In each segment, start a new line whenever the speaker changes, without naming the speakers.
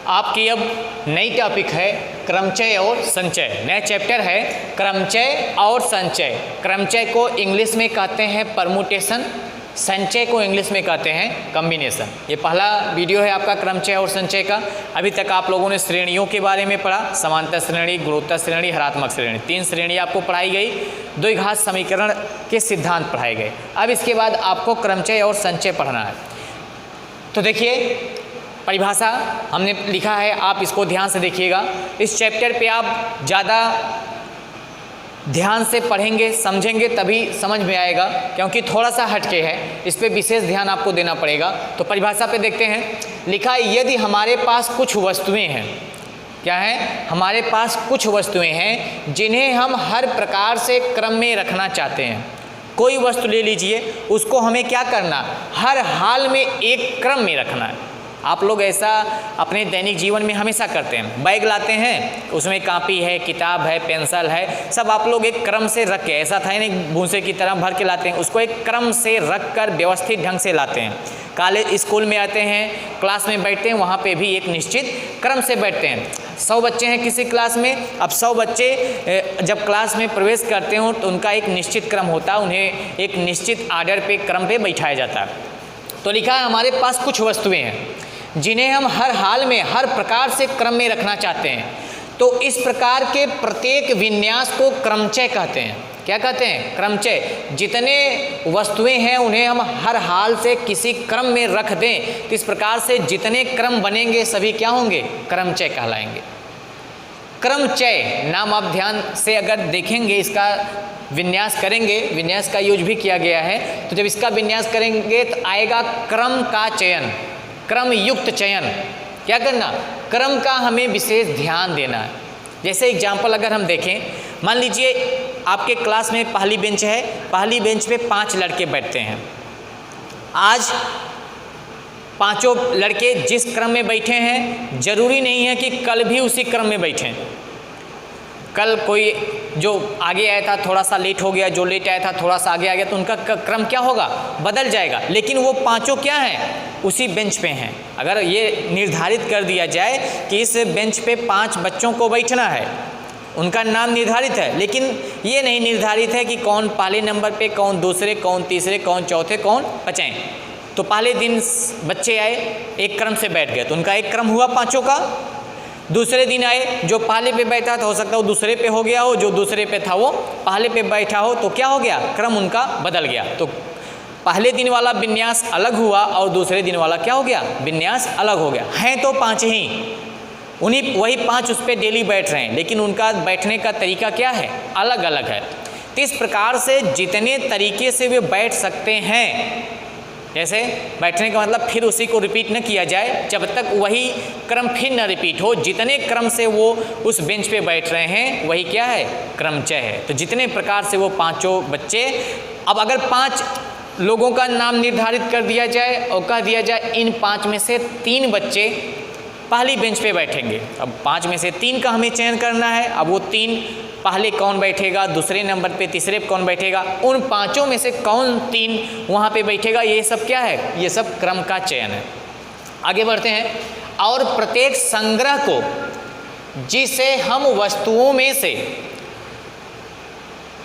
आपकी अब नई टॉपिक है क्रमचय और संचय। नया चैप्टर है क्रमचय और संचय। क्रमचय को इंग्लिश में कहते हैं परमुटेशन, संचय को इंग्लिश में कहते हैं कॉम्बिनेशन। ये पहला वीडियो है आपका क्रमचय और संचय का। अभी तक आप लोगों ने श्रेणियों के बारे में पढ़ा, समांतर श्रेणी, गुणोत्तर श्रेणी, हरात्मक श्रेणी, 3 श्रेणी आपको पढ़ाई गई। द्विघात समीकरण के सिद्धांत पढ़ाए गए। अब इसके बाद आपको क्रमचय और संचय पढ़ना है। तो देखिए परिभाषा हमने लिखा है, आप इसको ध्यान से देखिएगा। इस चैप्टर पे आप ज़्यादा ध्यान से पढ़ेंगे, समझेंगे, तभी समझ में आएगा, क्योंकि थोड़ा सा हटके है, इस पे विशेष ध्यान आपको देना पड़ेगा। तो परिभाषा पे देखते हैं। लिखा है यदि हमारे पास कुछ वस्तुएं हैं, क्या है, हमारे पास कुछ वस्तुएं हैं जिन्हें हम हर प्रकार से क्रम में रखना चाहते हैं। कोई वस्तु ले लीजिए, उसको हमें क्या करना, हर हाल में एक क्रम में रखना है। आप लोग ऐसा अपने दैनिक जीवन में हमेशा करते हैं। बैग लाते हैं, उसमें कॉपी है, किताब है, पेंसिल है, सब आप लोग एक क्रम से रख के, ऐसा था नहीं भूसे की तरह भर के लाते हैं, उसको एक क्रम से रख कर व्यवस्थित ढंग से लाते हैं। कॉलेज स्कूल में आते हैं, क्लास में बैठते हैं, वहाँ पे भी एक निश्चित क्रम से बैठते हैं। 100 बच्चे हैं किसी क्लास में, अब 100 बच्चे जब क्लास में प्रवेश करते हो तो उनका एक निश्चित क्रम होता है, उन्हें एक निश्चित आर्डर पे, क्रम पे बैठाया जाता है। तो लिखा है हमारे पास कुछ वस्तुएं हैं जिन्हें हम हर हाल में, हर प्रकार से क्रम में रखना चाहते हैं। तो इस प्रकार के प्रत्येक विन्यास को क्रमचय कहते हैं। क्या कहते हैं? क्रमचय। जितने वस्तुएं हैं उन्हें हम हर हाल से किसी क्रम में रख दें, तो इस प्रकार से जितने क्रम बनेंगे सभी क्या होंगे? क्रमचय कहलाएंगे। क्रमचय नाम आप ध्यान से अगर देखेंगे, इसका विन्यास करेंगे, विन्यास का यूज भी किया गया है, तो जब इसका विन्यास करेंगे तो आएगा क्रम का चयन, क्रम युक्त चयन। क्या करना? क्रम का हमें विशेष ध्यान देना है। जैसे एग्जाम्पल अगर हम देखें, मान लीजिए आपके क्लास में पहली बेंच है, पहली बेंच पे 5 लड़के बैठते हैं। आज पांचों लड़के जिस क्रम में बैठे हैं, जरूरी नहीं है कि कल भी उसी क्रम में बैठें। कल कोई जो आगे आया था थोड़ा सा लेट हो गया, जो लेट आया था थोड़ा सा आगे आ गया, तो उनका क्रम क्या होगा? बदल जाएगा। लेकिन वो पांचों क्या हैं? उसी बेंच पे हैं। अगर ये निर्धारित कर दिया जाए कि इस बेंच पे 5 बच्चों को बैठना है, उनका नाम निर्धारित है, लेकिन ये नहीं निर्धारित है कि कौन पहले नंबर पे, कौन दूसरे, कौन तीसरे, कौन चौथे, कौन पांचवें। तो पहले दिन बच्चे आए, एक क्रम से बैठ गए, तो उनका एक क्रम हुआ पाँचों का। दूसरे दिन आए, जो पहले पे बैठा था हो सकता है वो दूसरे पे हो गया हो, जो दूसरे पे था वो पहले पे बैठा हो, तो क्या हो गया? क्रम उनका बदल गया। तो पहले दिन वाला विन्यास अलग हुआ और दूसरे दिन वाला क्या हो गया? विन्यास अलग हो गया। हैं तो 5 ही, उन्हीं वही 5 उस पर डेली बैठ रहे हैं, लेकिन उनका बैठने का तरीका क्या है? अलग अलग है। तो इस प्रकार से जितने तरीके से वे बैठ सकते हैं, जैसे बैठने का मतलब फिर उसी को रिपीट न किया जाए जब तक वही क्रम फिर न रिपीट हो। जितने क्रम से वो उस बेंच पे बैठ रहे हैं वही क्या है? क्रमचय है। तो जितने प्रकार से वो पांचों बच्चे, अब अगर 5 लोगों का नाम निर्धारित कर दिया जाए और कह दिया जाए इन 5 में से 3 बच्चे पहली बेंच पे बैठेंगे। अब 5 में से 3 का हमें चयन करना है। अब वो 3 पहले कौन बैठेगा, दूसरे नंबर पे, तीसरे पे कौन बैठेगा, उन 5 में से कौन 3 वहाँ पे बैठेगा, ये सब क्या है? ये सब क्रम का चयन है। आगे बढ़ते हैं। और प्रत्येक संग्रह को, जिसे हम वस्तुओं में से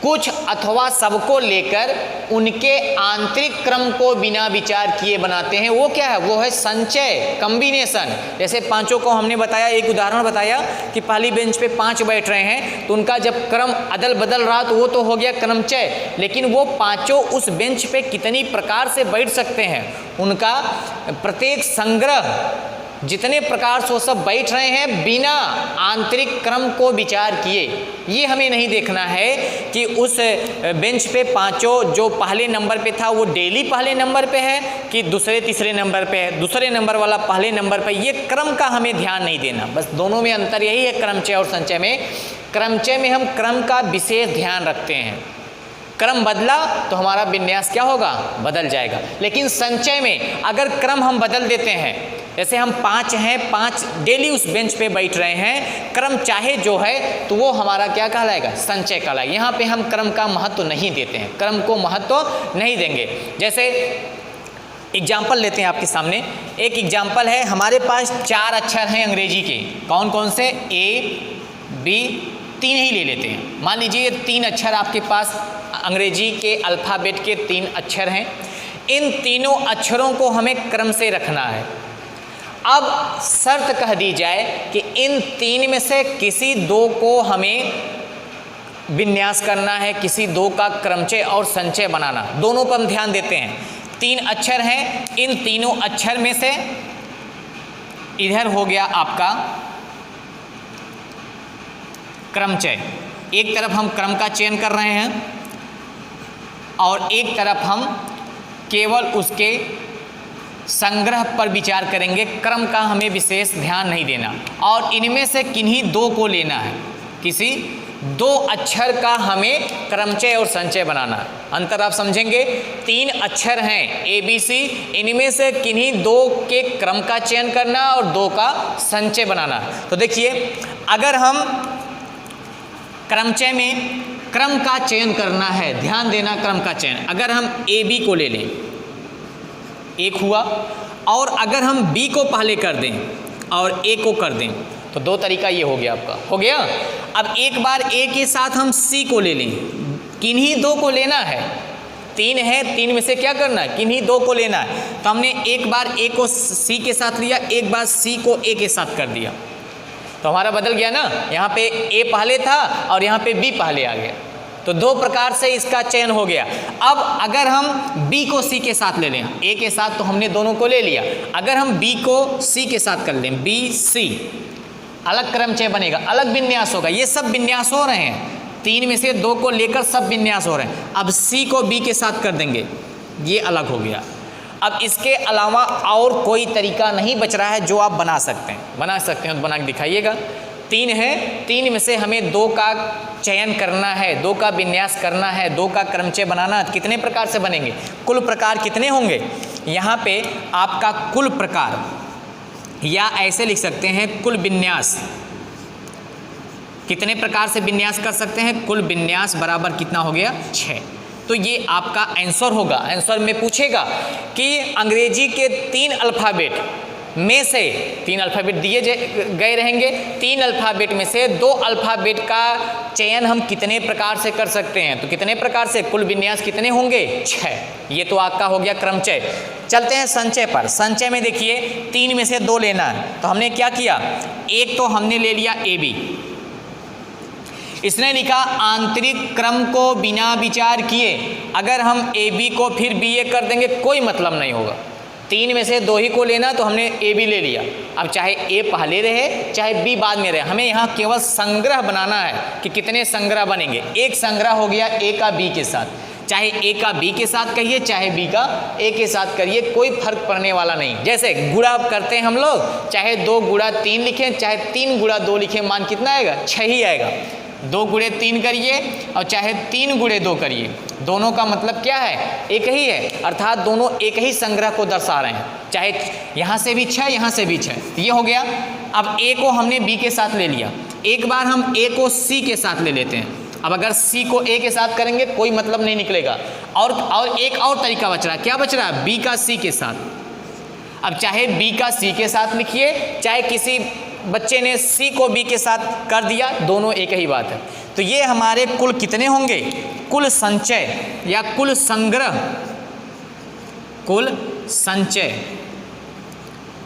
कुछ अथवा सबको लेकर उनके आंतरिक क्रम को बिना विचार किए बनाते हैं, वो क्या है? वो है संचय, कॉम्बिनेशन। जैसे 5 को हमने बताया, एक उदाहरण बताया कि पहली बेंच पे 5 बैठ रहे हैं, तो उनका जब क्रम अदल बदल रहा तो वो तो हो गया क्रमचय। लेकिन वो 5 उस बेंच पे कितनी प्रकार से बैठ सकते हैं, उनका प्रत्येक संग्रह जितने प्रकार से वो सब बैठ रहे हैं बिना आंतरिक क्रम को विचार किए। ये हमें नहीं देखना है कि उस बेंच पे 5 जो पहले नंबर पे था वो डेली पहले नंबर पे है कि दूसरे तीसरे नंबर पे है, दूसरे नंबर वाला पहले नंबर पे। ये क्रम का हमें ध्यान नहीं देना, बस दोनों में अंतर यही है क्रमचय और संचय में। क्रमचय में हम क्रम का विशेष ध्यान रखते हैं, क्रम बदला तो हमारा विन्यास क्या होगा? बदल जाएगा। लेकिन संचय में अगर क्रम हम बदल देते हैं, जैसे हम 5 हैं, 5 डेली उस बेंच पे बैठ रहे हैं, क्रम चाहे जो है तो वो हमारा क्या कहलाएगा? संचय कहलाएगा। यहाँ पे हम क्रम का महत्व नहीं देते हैं, क्रम को महत्व नहीं देंगे। जैसे एग्जाम्पल लेते हैं आपके सामने। एक एग्जाम्पल है, हमारे पास 4 अक्षर हैं अंग्रेजी के, कौन कौन से? A, B, 3 ही ले लेते हैं। मान लीजिए 3 अक्षर आपके पास अंग्रेजी के अल्फ़ाबेट के 3 अक्षर हैं। इन तीनों अक्षरों को हमें क्रम से रखना है। अब शर्त कह दी जाए कि इन 3 में से किसी 2 को हमें विन्यास करना है, किसी 2 का क्रमचय और संचय बनाना, दोनों पर हम ध्यान देते हैं। 3 अक्षर हैं, इन तीनों अक्षर में से इधर हो गया आपका क्रमचय, एक तरफ हम क्रम का चयन कर रहे हैं और एक तरफ हम केवल उसके संग्रह पर विचार करेंगे, क्रम का हमें विशेष ध्यान नहीं देना। और इनमें से किन्हीं 2 को लेना है, किसी 2 अक्षर का हमें क्रमचय और संचय बनाना। अंतर आप समझेंगे, 3 अक्षर हैं ABC, इनमें से किन्हीं 2 के क्रम का चयन करना और 2 का संचय बनाना। तो देखिए, अगर हम क्रमचय में क्रम का चयन करना है, ध्यान देना क्रम का चयन, अगर हम AB को ले लें, एक हुआ, और अगर हम B को पहले कर दें और A को कर दें, तो 2 तरीका ये हो गया आपका, हो गया। अब एक बार A के साथ हम C को ले लें, किन्हीं 2 को लेना है, 3 है, 3 में से क्या करना है? किन्हीं 2 को लेना है। तो हमने एक बार A को C के साथ लिया, एक बार C को A के साथ कर दिया, तो हमारा बदल गया ना, यहाँ पे A पहले था और यहाँ पे B पहले आ गया। तो 2 प्रकार से इसका चयन हो गया। अब अगर हम B को C के साथ ले लें, A के साथ तो हमने दोनों को ले लिया, अगर हम B को C के साथ कर लें, BC, अलग क्रमचय बनेगा, अलग विन्यास होगा। ये सब विन्यास हो रहे हैं, 3 में से 2 को लेकर सब विन्यास हो रहे हैं। अब C को B के साथ कर देंगे, ये अलग हो गया। अब इसके अलावा और कोई तरीका नहीं बच रहा है जो आप बना सकते हैं। बना सकते हैं तो बना के दिखाइएगा। 3 है, 3 में से हमें 2 का चयन करना है, 2 का विन्यास करना है, 2 का क्रमचय बनाना है। कितने प्रकार से बनेंगे? कुल प्रकार कितने होंगे? यहाँ पे आपका कुल प्रकार, या ऐसे लिख सकते हैं कुल विन्यास। कितने प्रकार से विन्यास कर सकते हैं? कुल विन्यास बराबर कितना हो गया? 6। तो ये आपका आंसर होगा। आंसर में पूछेगा कि अंग्रेजी के 3 अल्फ़ाबेट में से, 3 अल्फ़ाबेट दिए गए रहेंगे, 3 अल्फ़ाबेट में से 2 अल्फ़ाबेट का चयन हम कितने प्रकार से कर सकते हैं? तो कितने प्रकार से? कुल विन्यास कितने होंगे? 6। ये तो आपका हो गया क्रमचय। चलते हैं संचय पर। संचय में देखिए, 3 में से 2 लेना है, तो हमने क्या किया? एक तो हमने ले लिया AB, इसने लिखा आंतरिक क्रम को बिना विचार किए। अगर हम AB को फिर BA कर देंगे कोई मतलब नहीं होगा। 3 में से 2 ही को लेना, तो हमने AB ले लिया। अब चाहे A पहले रहे चाहे B बाद में रहे, हमें यहाँ केवल संग्रह बनाना है कि कितने संग्रह बनेंगे। एक संग्रह हो गया A का B के साथ, चाहे A का B के साथ कहिए चाहे B का A के साथ करिए, कोई फर्क पड़ने वाला नहीं। जैसे गुणा करते हैं हम लोग, चाहे 2 गुणा 3 लिखें चाहे 3 गुणा 2 लिखें, मान कितना आएगा? 6 ही आएगा। 2 गुणे 3 करिए और चाहे 3 गुणे 2 करिए, दोनों का मतलब क्या है? एक ही है, अर्थात दोनों एक ही संग्रह को दर्शा रहे हैं। चाहे यहाँ से भी 6 यहाँ से भी 6, ये हो गया। अब A को हमने B के साथ ले लिया, एक बार हम A को C के साथ ले लेते हैं। अब अगर C को A के साथ करेंगे कोई मतलब नहीं निकलेगा। और एक और तरीका बच रहा है, क्या बच रहा है? B का C के साथ। अब चाहे B का C के साथ लिखिए, चाहे किसी बच्चे ने C को B के साथ कर दिया, दोनों एक ही बात है। तो ये हमारे कुल कितने होंगे? कुल संचय या कुल संग्रह, कुल संचय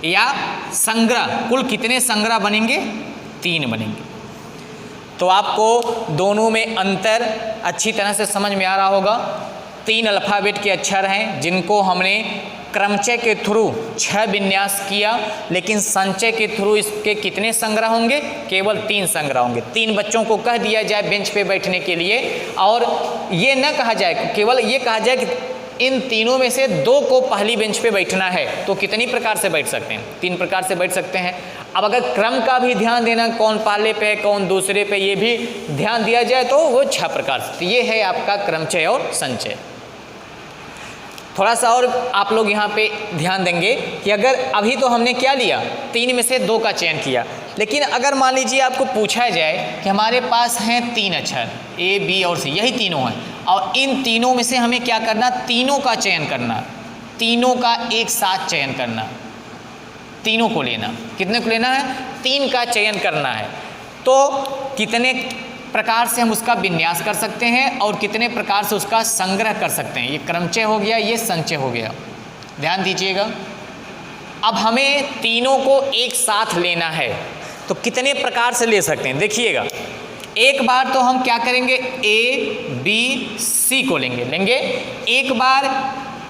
या संग्रह, कुल कितने संग्रह बनेंगे? 3 बनेंगे। तो आपको दोनों में अंतर अच्छी तरह से समझ में आ रहा होगा। 3 अल्फ़ाबेट के अक्षर हैं जिनको हमने क्रमचय के थ्रू 6 विन्यास किया, लेकिन संचय के थ्रू इसके कितने संग्रह होंगे? केवल 3 संग्रह होंगे। 3 बच्चों को कह दिया जाए बेंच पे बैठने के लिए, और ये न कहा जाए, केवल ये कहा जाए कि इन तीनों में से 2 को पहली बेंच पे बैठना है, तो कितनी प्रकार से बैठ सकते हैं? 3 प्रकार से बैठ सकते हैं। अब अगर क्रम का भी ध्यान देना, कौन पहले पे कौन दूसरे पे, ये भी ध्यान दिया जाए तो वो 6 प्रकार से। तो ये है आपका क्रमचय और संचय। थोड़ा सा और आप लोग यहाँ पे ध्यान देंगे कि अगर अभी तो हमने क्या लिया? 3 में से 2 का चयन किया, लेकिन अगर मान लीजिए आपको पूछा जाए कि हमारे पास हैं 3 अक्षर A, B और C, यही तीनों हैं, और इन तीनों में से हमें क्या करना? तीनों का चयन करना। तीनों का एक साथ चयन करना, तीनों को लेना। कितने को लेना है? 3 का चयन करना है। तो कितने प्रकार से हम उसका विन्यास कर सकते हैं और कितने प्रकार से उसका संग्रह कर सकते हैं। ये क्रमचय हो गया, ये संचय हो गया, ध्यान दीजिएगा। अब हमें तीनों को एक साथ लेना है तो कितने प्रकार से ले सकते हैं, देखिएगा। एक बार तो हम क्या करेंगे, A, B, C को लेंगे। एक बार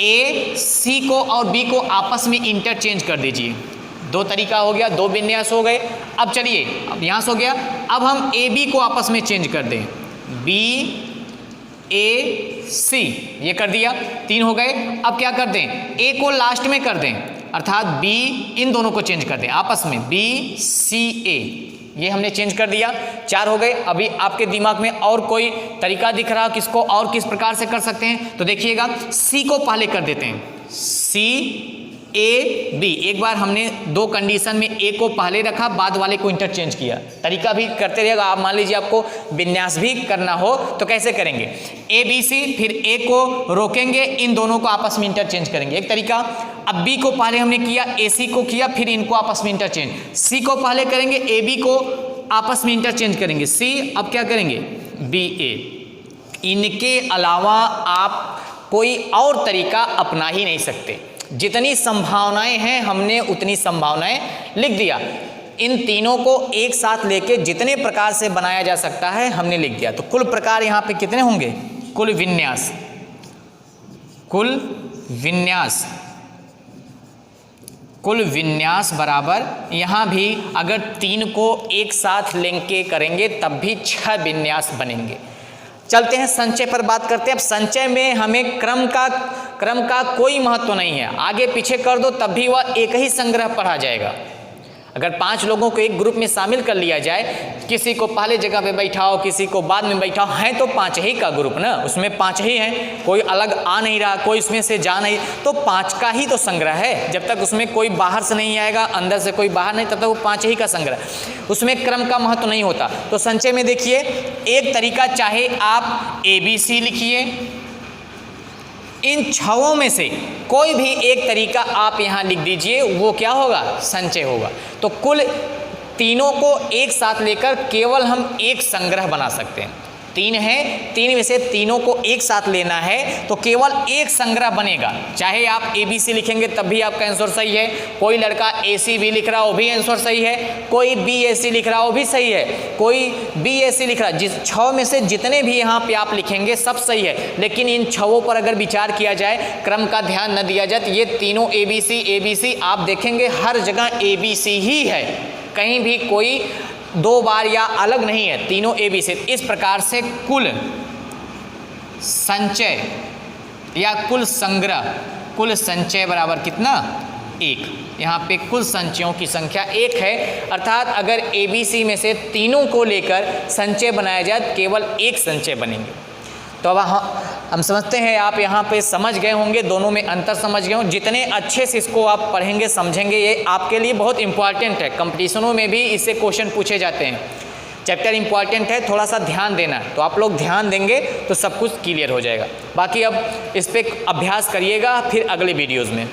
A, C को और B को आपस में इंटरचेंज कर दीजिए। 2 तरीका हो गया, 2 विन्यास हो गए। अब चलिए, अब यहाँ से हो गया। अब हम A, B को आपस में चेंज कर दें, B, A, C, ये कर दिया, 3 हो गए। अब क्या कर दें, A को लास्ट में कर दें, अर्थात B, इन दोनों को चेंज कर दें आपस में, B, C, A, ये हमने चेंज कर दिया, 4 हो गए। अभी आपके दिमाग में और कोई तरीका दिख रहा हो किसको और किस प्रकार से कर सकते हैं, तो देखिएगा। C को पहले कर देते हैं, C, A, B। एक बार हमने 2 कंडीशन में A को पहले रखा, बाद वाले को इंटरचेंज किया। तरीका भी करते रहेगा आप। मान लीजिए आपको विन्यास भी करना हो तो कैसे करेंगे, A, B, C, फिर A को रोकेंगे, इन दोनों को आपस में इंटरचेंज करेंगे, एक तरीका। अब B को पहले हमने किया, AC को किया, फिर इनको आपस में इंटरचेंज। C को पहले करेंगे, AB को आपस में इंटरचेंज करेंगे, C, अब क्या करेंगे, BA। इनके अलावा आप कोई और तरीका अपना ही नहीं सकते। जितनी संभावनाएं हैं हमने उतनी संभावनाएं लिख दिया। इन तीनों को एक साथ लेके जितने प्रकार से बनाया जा सकता है हमने लिख दिया। तो कुल प्रकार यहाँ पे कितने होंगे, कुल विन्यास, कुल विन्यास बराबर, यहाँ भी अगर 3 को एक साथ लेके करेंगे तब भी 6 विन्यास बनेंगे। चलते हैं संचय पर बात करते हैं। अब संचय में हमें क्रम का कोई महत्व नहीं है, आगे पीछे कर दो तब भी वह एक ही संग्रह पढ़ा जाएगा। अगर 5 लोगों को एक ग्रुप में शामिल कर लिया जाए, किसी को पहले जगह पे बैठाओ, किसी को बाद में बैठाओ, है तो 5 ही का ग्रुप ना, उसमें 5 ही हैं, कोई अलग आ नहीं रहा, कोई इसमें से जा नहीं, तो 5 का ही तो संग्रह है। जब तक उसमें कोई बाहर से नहीं आएगा, अंदर से कोई बाहर नहीं, तब तक वो 5 ही का संग्रह, उसमें क्रम का महत्व नहीं होता। तो संचय में देखिए, एक तरीका चाहे आप ABC लिखिए, इन 6 में से कोई भी एक तरीका आप यहाँ लिख दीजिए, वो क्या होगा, संचय होगा। तो कुल तीनों को एक साथ लेकर केवल हम एक संग्रह बना सकते हैं। 3 है, 3 में से तीनों को एक साथ लेना है तो केवल एक संग्रह बनेगा। चाहे आप ABC लिखेंगे तब भी आपका आंसर सही है, कोई लड़का AC भी लिख रहा हो भी आंसर सही है, कोई BAC लिख रहा हो भी सही है, कोई BAC लिख रहा है, जिस 6 में से जितने भी यहाँ पे आप लिखेंगे सब सही है। लेकिन इन 6 पर अगर विचार किया जाए, क्रम का ध्यान न दिया जाए, तो ये तीनों ABC आप देखेंगे हर जगह ABC ही है, कहीं भी कोई 2 बार या अलग नहीं है, तीनों ABC। इस प्रकार से कुल संचय या कुल संग्रह, कुल संचय बराबर कितना, 1। यहाँ पे कुल संचयों की संख्या 1 है, अर्थात अगर ABC में से तीनों को लेकर संचय बनाया जाए केवल 1 संचय बनेंगे। तो अब हम समझते हैं आप यहाँ पे समझ गए होंगे, दोनों में अंतर समझ गए हों। जितने अच्छे से इसको आप पढ़ेंगे समझेंगे, ये आपके लिए बहुत इंपॉर्टेंट है। कंपटीशनों में भी इससे क्वेश्चन पूछे जाते हैं। चैप्टर इंपॉर्टेंट है, थोड़ा सा ध्यान देना है, तो आप लोग ध्यान देंगे तो सब कुछ क्लियर हो जाएगा। बाकी अब इस पर अभ्यास करिएगा फिर अगले वीडियोज़ में।